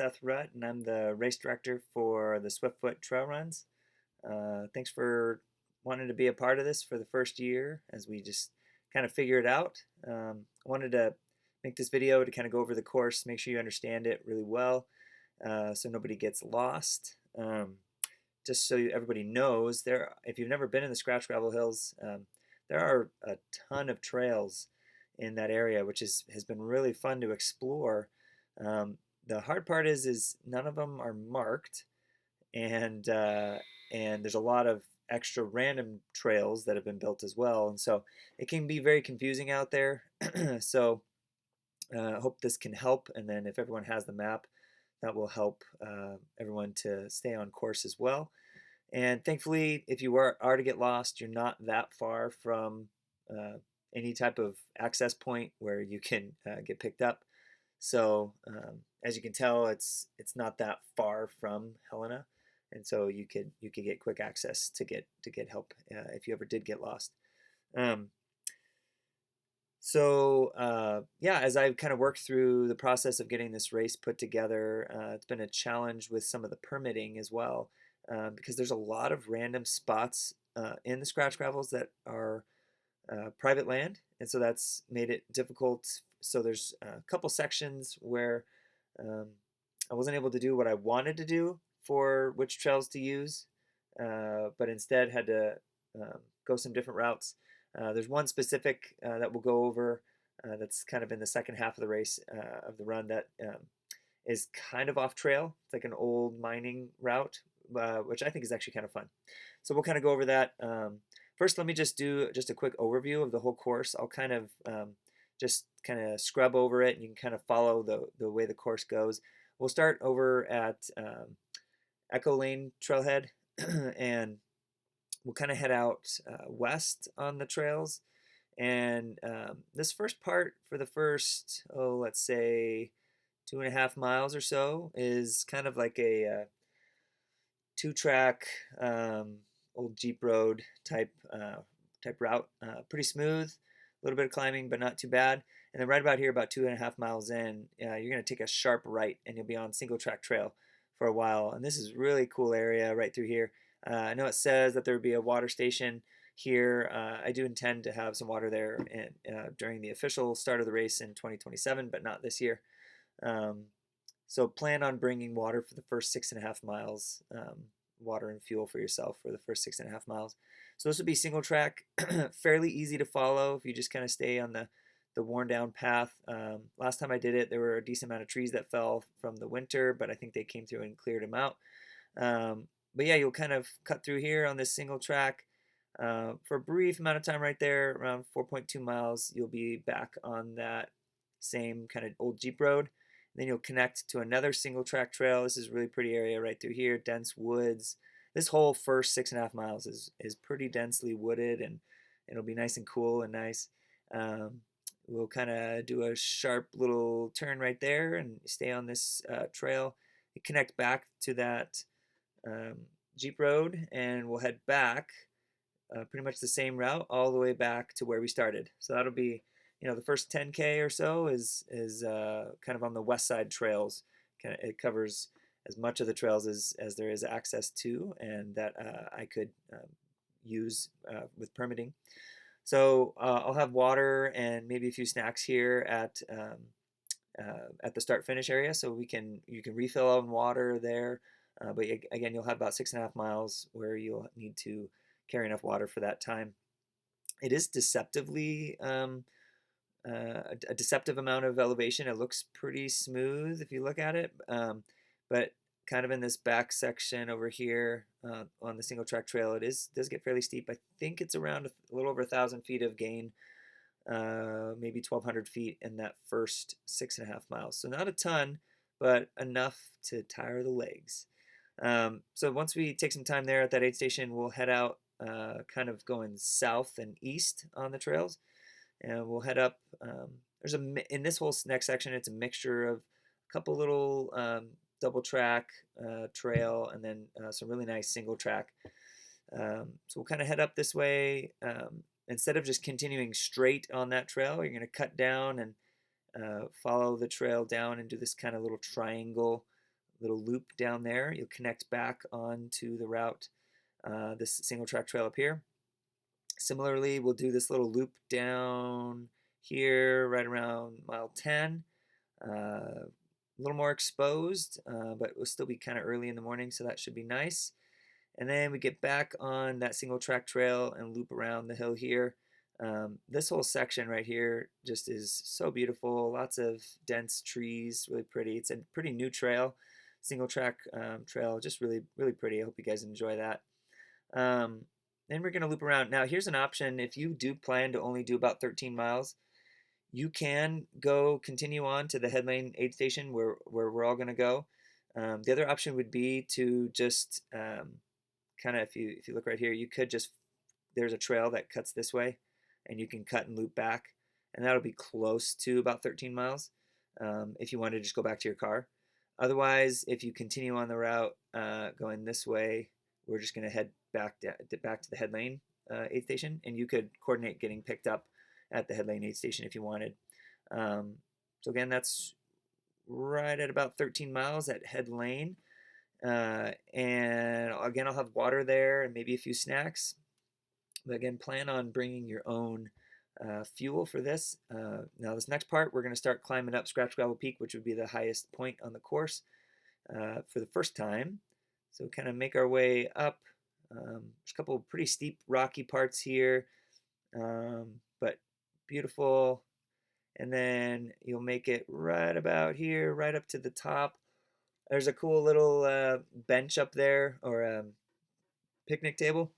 Seth Rutt, and I'm the race director for the Swiftfoot Trail Runs. Thanks for wanting to be a part of this for the first year as we just kind of figure it out. I wanted to make this video to kind of go over the course, make sure you understand it really well so nobody gets lost. Just so everybody knows, if you've never been in the Scratch Gravel Hills, there are a ton of trails in that area, which has been really fun to explore. The hard part is none of them are marked, and there's a lot of extra random trails that have been built as well, and so it can be very confusing out there. So I hope this can help, and then if everyone has the map, that will help everyone to stay on course as well. And thankfully, if you are to get lost, you're not that far from any type of access point where you can get picked up. So as you can tell, it's not that far from Helena, and so you could get quick access to get help if you ever did get lost. Yeah, as I've kind of worked through the process of getting this race put together, it's been a challenge with some of the permitting as well, because there's a lot of random spots in the Scratch Gravels that are private land, and so that's made it difficult. So there's a couple sections where um, I wasn't able to do what I wanted to do for which trails to use, but instead had to go some different routes. There's one specific that we'll go over that's kind of in the second half of the race of the run that is kind of off trail. It's like an old mining route, which I think is actually kind of fun. So we'll kind of go over that. First, let me just do just a quick overview of the whole course. I'll kind of just kind of scrub over it, and you can kind of follow the way the course goes. We'll start over at Echo Lane Trailhead, and we'll kind of head out west on the trails. And this first part for the first, let's say 2.5 miles or so is kind of like a two-track old Jeep road type route. Pretty smooth, a little bit of climbing, but not too bad. And then right about here, about 2.5 miles in, you're going to take a sharp right, and you'll be on single track trail for a while. And this is a really cool area right through here. I know it says that there would be a water station here. I do intend to have some water there during the official start of the race in 2027, but not this year. So plan on bringing water for the first 6.5 miles, water and fuel for yourself for the first 6.5 miles. So this would be single track, fairly easy to follow if you just kind of stay on the worn down path. Last time I did it, there were a decent amount of trees that fell from the winter, but I think they came through and cleared them out. But yeah, you'll kind of cut through here on this single track for a brief amount of time right there, around 4.2 miles. You'll be back on that same kind of old Jeep road. Then you'll connect to another single track trail. This is a really pretty area right through here, dense woods. This whole first 6.5 miles is pretty densely wooded, and it'll be nice and cool and nice. We'll kind of do a sharp little turn right there and stay on this trail. You connect back to that Jeep road, and we'll head back pretty much the same route all the way back to where we started. So that'll be, the first 10K or so is kind of on the west side trails. It covers as much of the trails as there is access to, and that I could use with permitting. So I'll have water and maybe a few snacks here at the start finish area, so you can refill on water there. But again, you'll have about 6.5 miles where you'll need to carry enough water for that time. It is deceptively a deceptive amount of elevation. It looks pretty smooth if you look at it, but kind of in this back section over here on the single track trail, does get fairly steep. I think it's around a little over 1,000 feet of gain, maybe 1,200 feet in that first 6.5 miles. So not a ton, but enough to tire the legs. So once we take some time there at that aid station, we'll head out kind of going south and east on the trails, and we'll head up. In this whole next section, it's a mixture of a couple little double track trail, and then some really nice single track. So we'll kind of head up this way. Instead of just continuing straight on that trail, you're going to cut down and follow the trail down and do this kind of little triangle little loop down there. You'll connect back onto the route, this single track trail up here. Similarly, we'll do this little loop down here right around mile 10. A little more exposed, but we'll still be kind of early in the morning, so that should be nice. And then we get back on that single track trail and loop around the hill here. This whole section right here just is so beautiful. Lots of dense trees, really pretty. It's a pretty new trail, single track trail, just really, really pretty. I hope you guys enjoy that. Then we're going to loop around. Now, here's an option. If you do plan to only do about 13 miles, you can go continue on to the Headlane aid station where we're all going to go. The other option would be to just kind of, if you look right here, you could just, there's a trail that cuts this way, and you can cut and loop back, and that'll be close to about 13 miles if you want to just go back to your car. Otherwise, if you continue on the route going this way, we're just going to head back to the Headlane aid station, and you could coordinate getting picked up at the Headlane aid station if you wanted. So again, that's right at about 13 miles at Headlane. And again, I'll have water there and maybe a few snacks. But again, plan on bringing your own fuel for this. Now this next part, we're going to start climbing up Scratch Gravel Peak, which would be the highest point on the course for the first time. So kind of make our way up. There's a couple of pretty steep rocky parts here, but beautiful. And then you'll make it right about here, right up to the top. There's a cool little bench up there, or picnic table.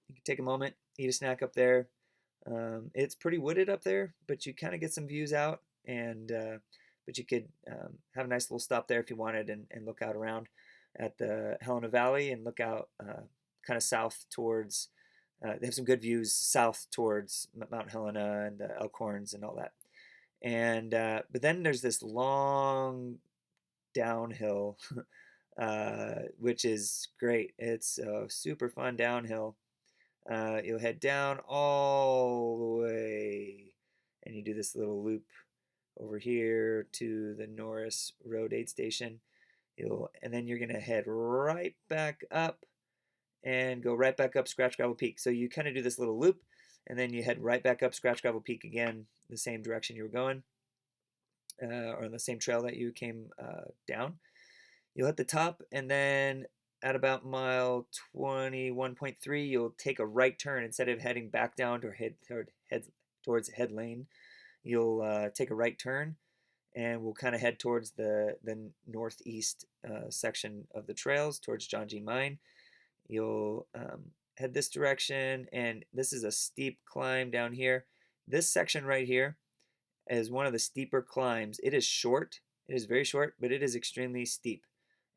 You can take a moment, eat a snack up there. It's pretty wooded up there, but you kind of get some views out, and but you could have a nice little stop there if you wanted, and look out around at the Helena Valley and look out kind of south towards. They have some good views south towards Mount Helena and the Elkhorns and all that. And but then there's this long downhill, which is great. It's a super fun downhill. You'll head down all the way, and you do this little loop over here to the Norris Road aid station. And then you're gonna head right back up and go right back up Scratch Gravel Peak. So you kind of do this little loop, and then you head right back up Scratch Gravel Peak again, the same direction you were going, or the same trail that you came down. You'll hit the top, and then at about mile 21.3, you'll take a right turn. Instead of heading back down to towards Headlane, you'll take a right turn, and we'll kind of head towards the northeast section of the trails, towards John G. Mine. You'll head this direction, and this is a steep climb down here. This section right here is one of the steeper climbs. It is short. It is very short, but it is extremely steep.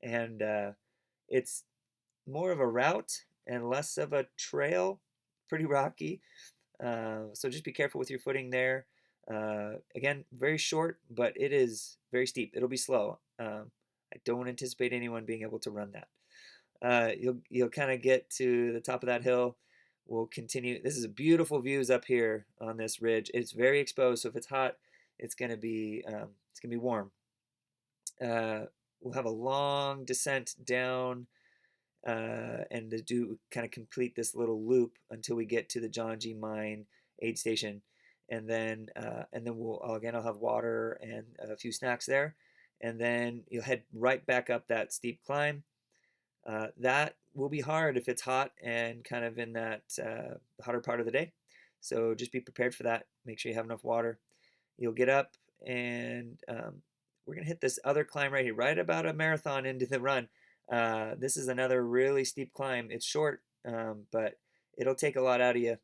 And it's more of a route and less of a trail, pretty rocky. So just be careful with your footing there. Again, very short, but it is very steep. It'll be slow. I don't anticipate anyone being able to run that. You'll kind of get to the top of that hill. We'll continue. This is beautiful views up here on this ridge. It's very exposed, so if it's hot, it's gonna be warm. We'll have a long descent down and to do kind of complete this little loop until we get to the John G. Mine aid station, and then I'll have water and a few snacks there, and then you'll head right back up that steep climb. That will be hard if it's hot and kind of in that hotter part of the day. So just be prepared for that. Make sure you have enough water. You'll get up, and we're gonna hit this other climb right here, right about a marathon into the run. This is another really steep climb. It's short, but it'll take a lot out of you.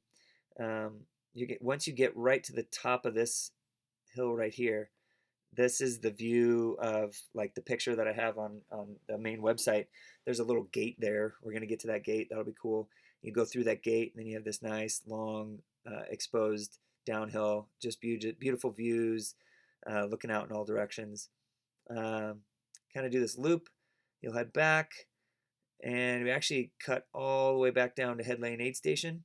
Once you get right to the top of this hill right here, this is the view of like the picture that I have on the main website. There's a little gate there. We're gonna get to that gate. That'll be cool. You go through that gate, and then you have this nice long exposed downhill, just beautiful views, looking out in all directions. Kind of do this loop. You'll head back, and we actually cut all the way back down to Headlane aid station.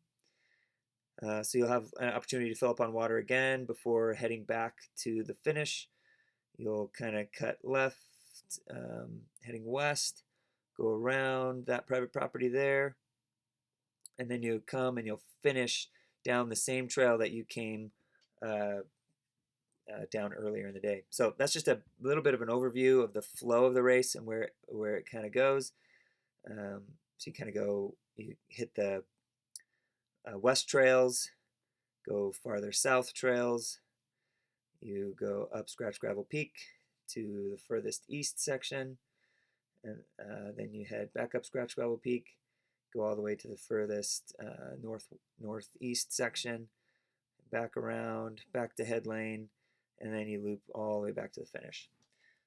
So you'll have an opportunity to fill up on water again before heading back to the finish. You'll kind of cut left heading west, go around that private property there, and then you come and you'll finish down the same trail that you came uh, down earlier in the day. So that's just a little bit of an overview of the flow of the race and where it kind of goes. So you kind of go, you hit the west trails, go farther south trails, you go up Scratch Gravel Peak to the furthest east section, and then you head back up Scratch Gravel Peak, go all the way to the furthest northeast section, back around, back to Head Lane, and then you loop all the way back to the finish.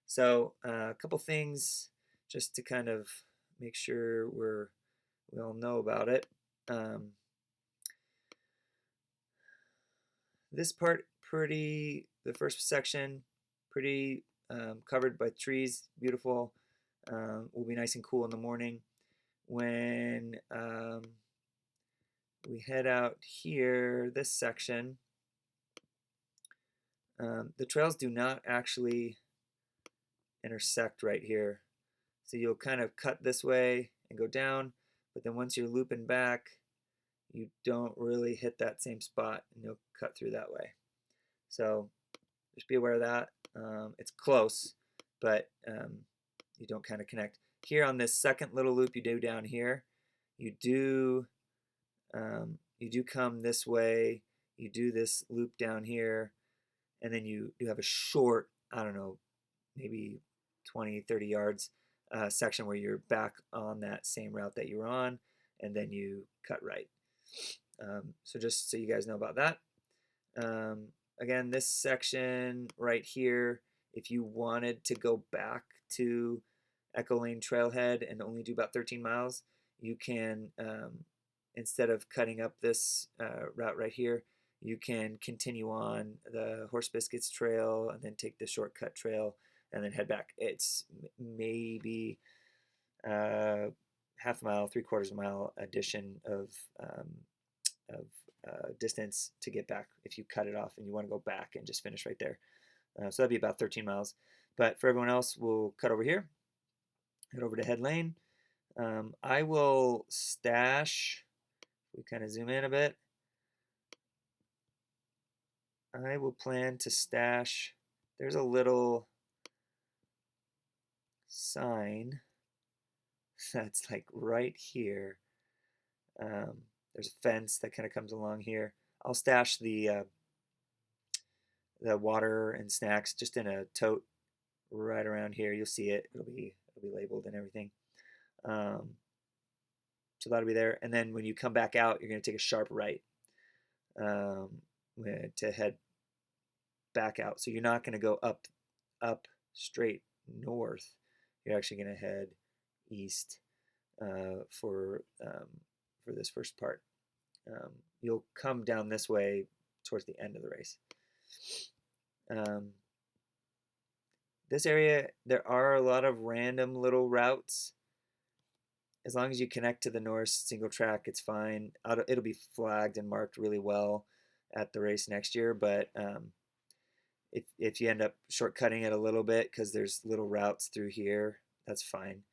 So a couple things just to kind of make sure we all know about it. This part the first section, pretty covered by trees, beautiful. Will be nice and cool in the morning. When we head out here, this section, the trails do not actually intersect right here. So you'll kind of cut this way and go down, but then once you're looping back, you don't really hit that same spot and you'll cut through that way. So just be aware of that. It's close, but you don't kind of connect. Here on this second little loop you do down here, you do come this way, you do this loop down here, and then you have a short, I don't know, maybe 20, 30 yards section where you're back on that same route that you were on, and then you cut right. So just so you guys know about that. Again, this section right here, if you wanted to go back to Echo Lane Trailhead and only do about 13 miles, you can, instead of cutting up this route right here, you can continue on the Horse Biscuits Trail and then take the shortcut trail and then head back. It's maybe half a mile, 3/4 mile addition of distance to get back if you cut it off and you want to go back and just finish right there. So that'd be about 13 miles. But for everyone else, we'll cut over here, head over to Head Lane. I will stash, we kind of zoom in a bit, I will plan to stash, there's a little sign that's like right here. There's a fence that kind of comes along here. I'll stash the water and snacks just in a tote right around here. You'll see it. It'll be labeled and everything. So that'll be there. And then when you come back out, you're going to take a sharp right to head back out. So you're not going to go up straight north. You're actually going to head east for this first part. You'll come down this way towards the end of the race. This area, there are a lot of random little routes. As long as you connect to the Norse single track, it's fine. It'll be flagged and marked really well at the race next year, but if you end up shortcutting it a little bit because there's little routes through here, that's fine.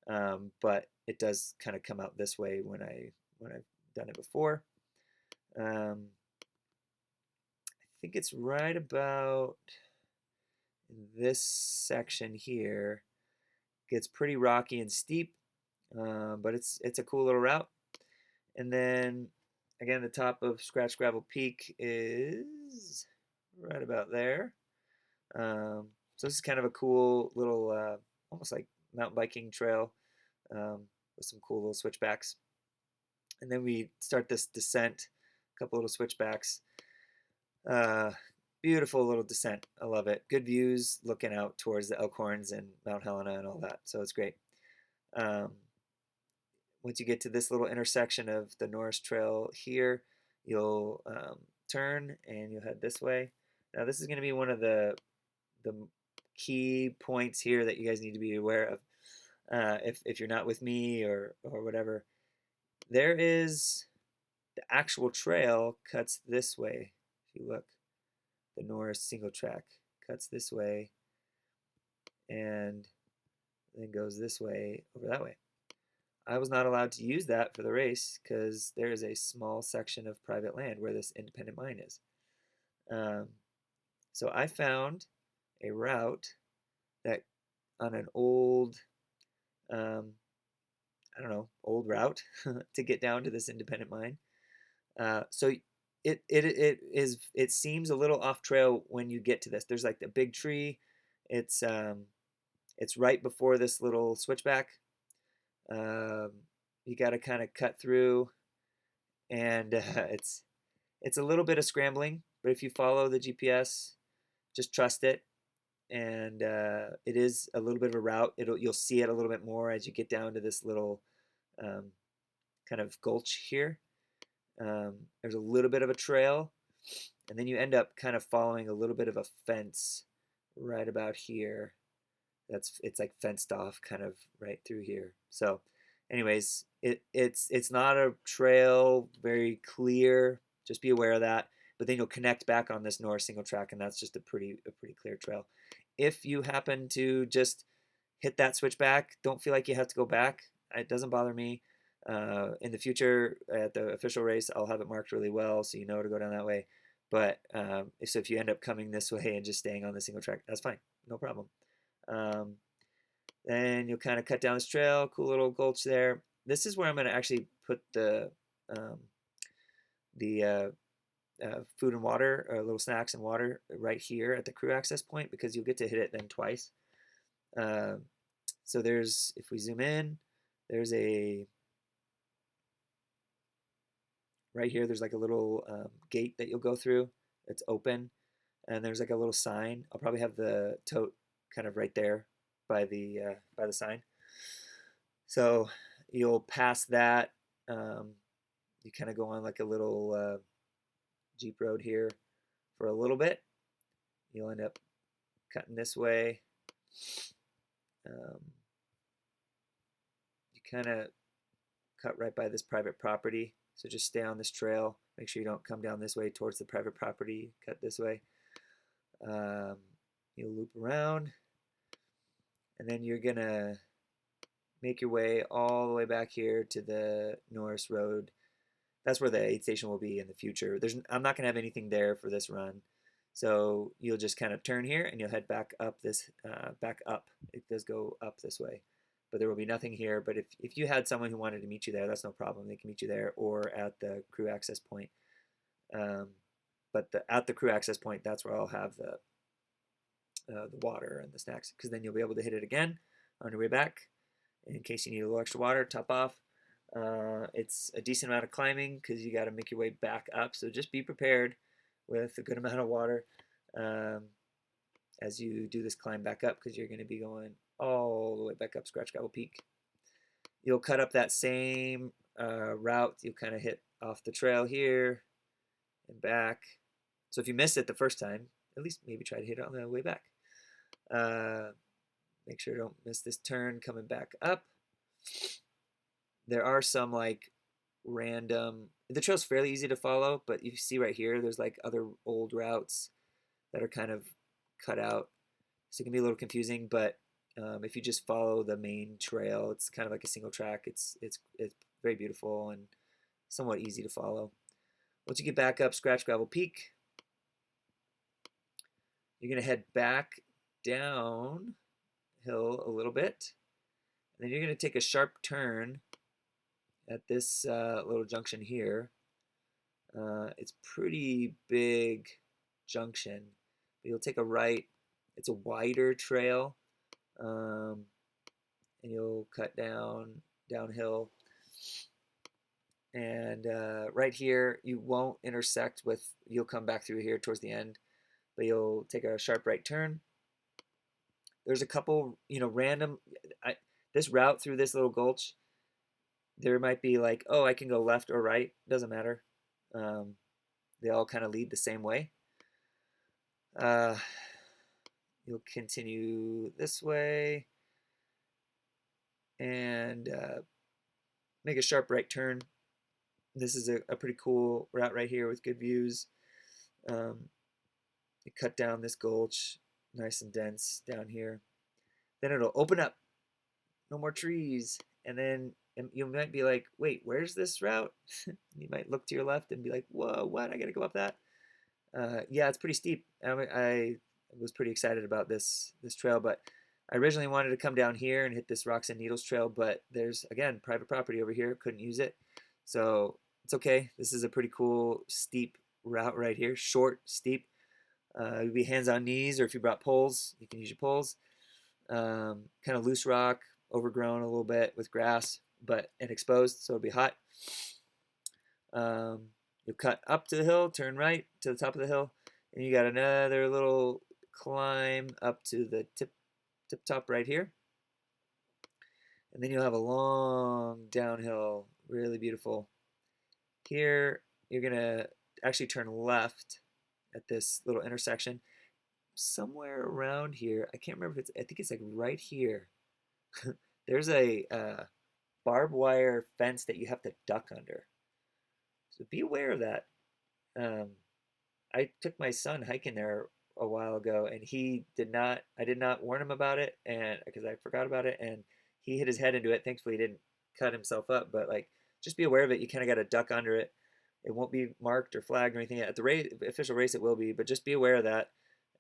But it does kind of come out this way when I've done it before. I think it's right about this section here. Gets pretty rocky and steep, but it's a cool little route. And then again, the top of Scratch Gravel Peak is right about there. So this is kind of a cool little, almost like mountain biking trail with some cool little switchbacks. And then we start this descent, a couple little switchbacks. Beautiful little descent. I love it. Good views looking out towards the Elkhorns and Mount Helena and all that. So it's great. Once you get to this little intersection of the Norris Trail here, you'll turn and you'll head this way. Now this is going to be one of the key points here that you guys need to be aware of. If you're not with me or whatever, there is the actual trail cuts this way. If you look, the Norris single track cuts this way, and then goes this way over that way. I was not allowed to use that for the race because there is a small section of private land where this independent mine is. Um, so I found a route that on an old, um, I don't know, old route to get down to this independent mine. So it seems a little off trail when you get to this. There's like a big tree. It's um, it's right before this little switchback. Um, you got to kind of cut through, and it's a little bit of scrambling. But if you follow the GPS, just trust it, and it is a little bit of a route. You'll see it a little bit more as you get down to this little um, kind of gulch here. There's a little bit of a trail, and then you end up kind of following a little bit of a fence right about here. It's like fenced off kind of right through here. So anyways, it's not a trail very clear. Just be aware of that. But then you'll connect back on this north single track, and that's just a pretty clear trail. If you happen to just hit that switchback, don't feel like you have to go back. It doesn't bother me. In the future, at the official race, I'll have it marked really well so you know to go down that way. But if you end up coming this way and just staying on the single track, that's fine, no problem. Um, then you'll kind of cut down this trail, cool little gulch there. This is where I'm going to actually put um, the food and water, or little snacks and water right here at the crew access point because you'll get to hit it then twice. Uh, so if we zoom in, there's right here, there's like a little gate that you'll go through. It's open, and there's like a little sign. I'll probably have the tote kind of right there by the sign. So you'll pass that. Um, you kind of go on like a little Jeep road here for a little bit. You'll end up cutting this way. Um, you kind of cut right by this private property. So just stay on this trail. Make sure you don't come down this way towards the private property. Cut this way. Um, you'll loop around, and then you're gonna make your way all the way back here to the Norris Road. That's where the aid station will be in the future. I'm not gonna have anything there for this run, so you'll just kind of turn here and you'll head back up back up. It does go up this way, but there will be nothing here. But if you had someone who wanted to meet you there, that's no problem. They can meet you there or at the crew access point. Um, but at the crew access point, that's where I'll have the water and the snacks, because then you'll be able to hit it again on your way back in case you need a little extra water. Top off. It's a decent amount of climbing because you got to make your way back up. So just be prepared with a good amount of water um, as you do this climb back up, because you're going to be going all the way back up Scratch Gravel Peak. You'll cut up that same route. You'll kind of hit off the trail here and back. So if you miss it the first time, at least maybe try to hit it on the way back. Make sure you don't miss this turn coming back up. There are some like the trail's fairly easy to follow, but you see right here, there's like other old routes that are kind of cut out. So it can be a little confusing, but if you just follow the main trail, it's kind of like a single track. It's very beautiful and somewhat easy to follow. Once you get back up Scratch Gravel Peak, you're gonna head back down hill a little bit, and then you're gonna take a sharp turn at this little junction here. It's pretty big junction. But you'll take a right. It's a wider trail, and you'll cut downhill. And right here, you won't intersect with. You'll come back through here towards the end, but you'll take a sharp right turn. There's a couple, random. This route through this little gulch, there might be like, oh, I can go left or right. Doesn't matter. Um, they all kind of lead the same way. You'll continue this way and make a sharp right turn. This is a pretty cool route right here with good views. You cut down this gulch, nice and dense down here. Then it'll open up no more trees. And then you might be like, wait, where's this route? You might look to your left and be like, whoa, what? I got to go up that. Yeah, it's pretty steep. I was pretty excited about this trail, but I originally wanted to come down here and hit this Rocks and Needles trail, but there's again private property over here. Couldn't use it, so it's okay. This is a pretty cool steep route right here. Short, steep. You'd be hands on knees, or if you brought poles, you can use your poles. Kind of loose rock, overgrown a little bit with grass, but and exposed, so it'll be hot. Um, you'll cut up to the hill, turn right to the top of the hill, and you got another little climb up to the tip top right here. And then you'll have a long downhill, really beautiful. Here, you're gonna actually turn left at this little intersection. Somewhere around here, I can't remember if it's, I think it's like right here. There's a barbed wire fence that you have to duck under. So be aware of that. Um, I took my son hiking there a while ago, and he did not. I did not warn him about it, and because I forgot about it, and he hit his head into it. Thankfully, he didn't cut himself up, but like, just be aware of it. You kind of got to duck under it. It won't be marked or flagged or anything at the race, official race. It will be, but just be aware of that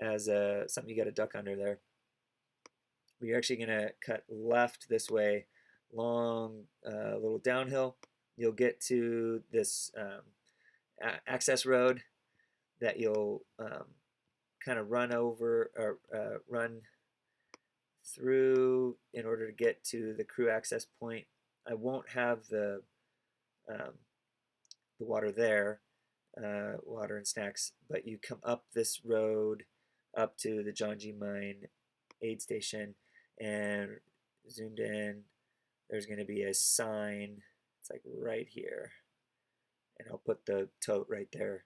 as something you got to duck under there. We're actually gonna cut left this way, long little downhill. You'll get to this access road that you'll kind of run over or run through in order to get to the crew access point. I won't have um, the water there, water and snacks, but you come up this road up to the John G. Mine aid station, and zoomed in, there's going to be a sign. It's like right here, and I'll put the tote right there,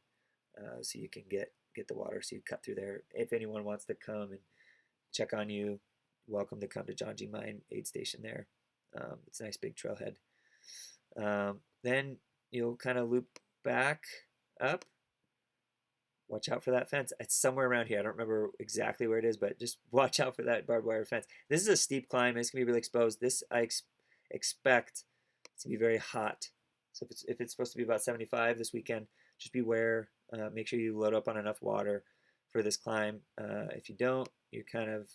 so you can get the water. So you cut through there. If anyone wants to come and check on you, welcome to come to John G. Mine aid station there. It's a nice big trailhead. Then you'll kind of loop back up. Watch out for that fence. It's somewhere around here. I don't remember exactly where it is, but just watch out for that barbed wire fence. This is a steep climb. It's gonna be really exposed. This I expect to be very hot. So if it's supposed to be about 75 this weekend, just beware. Make sure you load up on enough water for this climb. If you don't, you're kind of,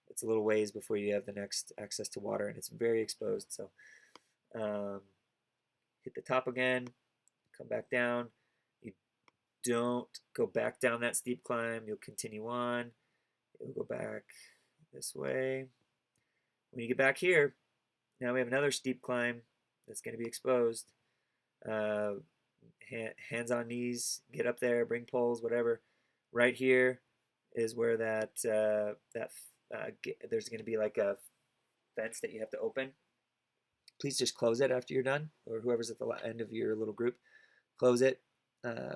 it's a little ways before you have the next access to water, and it's very exposed. So hit the top again, come back down. You don't go back down that steep climb. You'll continue on. You'll go back this way. When you get back here, now we have another steep climb that's going to be exposed. Hands on knees, get up there, bring poles, whatever. Right here is where there's going to be like a fence that you have to open. Please just close it after you're done, or whoever's at the end of your little group. Close it,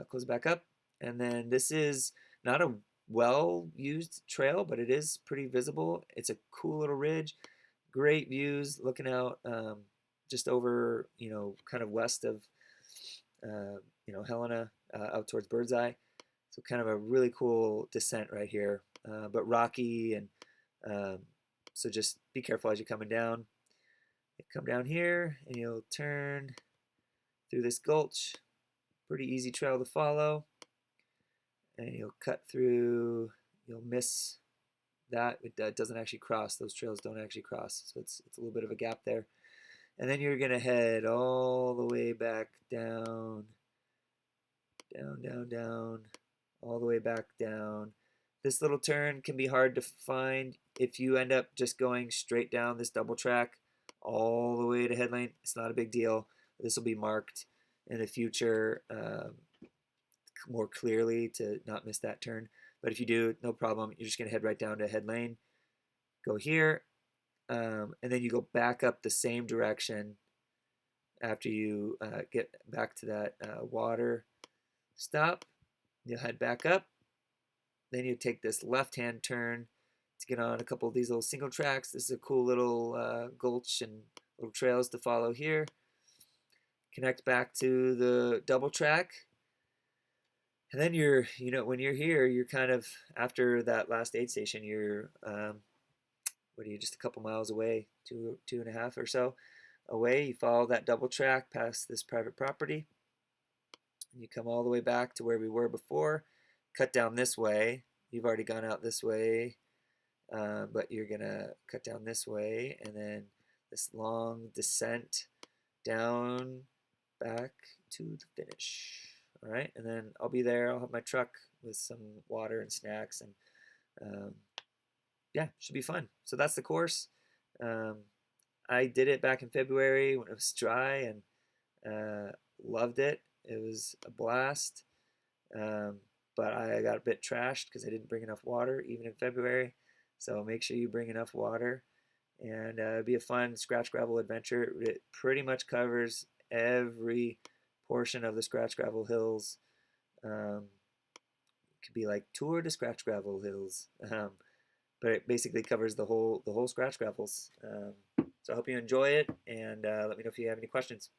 close it back up, and then this is not a well-used trail, but it is pretty visible. It's a cool little ridge, great views, looking out just over, kind of west of, Helena, out towards Birdseye. So kind of a really cool descent right here, but rocky, and so just be careful as you're coming down. You come down here, and you'll turn through this gulch. Pretty easy trail to follow, and you'll cut through. You'll miss that. It doesn't actually cross. Those trails don't actually cross, so it's a little bit of a gap there. And then you're gonna head all the way back down, down, all the way back down. This little turn can be hard to find. If you end up just going straight down this double track all the way to Headlane, it's not a big deal. This will be marked in the future more clearly to not miss that turn. But if you do, no problem. You're just going to head right down to Headlane, go here, and then you go back up the same direction after you get back to that water stop. You'll head back up. Then you take this left-hand turn to get on a couple of these little single tracks. This is a cool little gulch and little trails to follow here. Connect back to the double track. And then when you're here, you're kind of, after that last aid station, you're what are you, just a couple miles away, two and a half or so away. You follow that double track past this private property, and you come all the way back to where we were before, cut down this way. You've already gone out this way, but you're gonna cut down this way, and then this long descent down back to the finish. All right, and then I'll be there. I'll have my truck with some water and snacks, and um, yeah, should be fun. So that's the course. Um, I did it back in February when it was dry, and loved it. It was a blast. Um, but I got a bit trashed because I didn't bring enough water, even in February. So make sure you bring enough water, and it'll be a fun scratch gravel adventure. It pretty much covers every portion of the scratch gravel hills. It could be like tour to scratch gravel hills, but it basically covers the whole scratch gravels. So I hope you enjoy it, and let me know if you have any questions.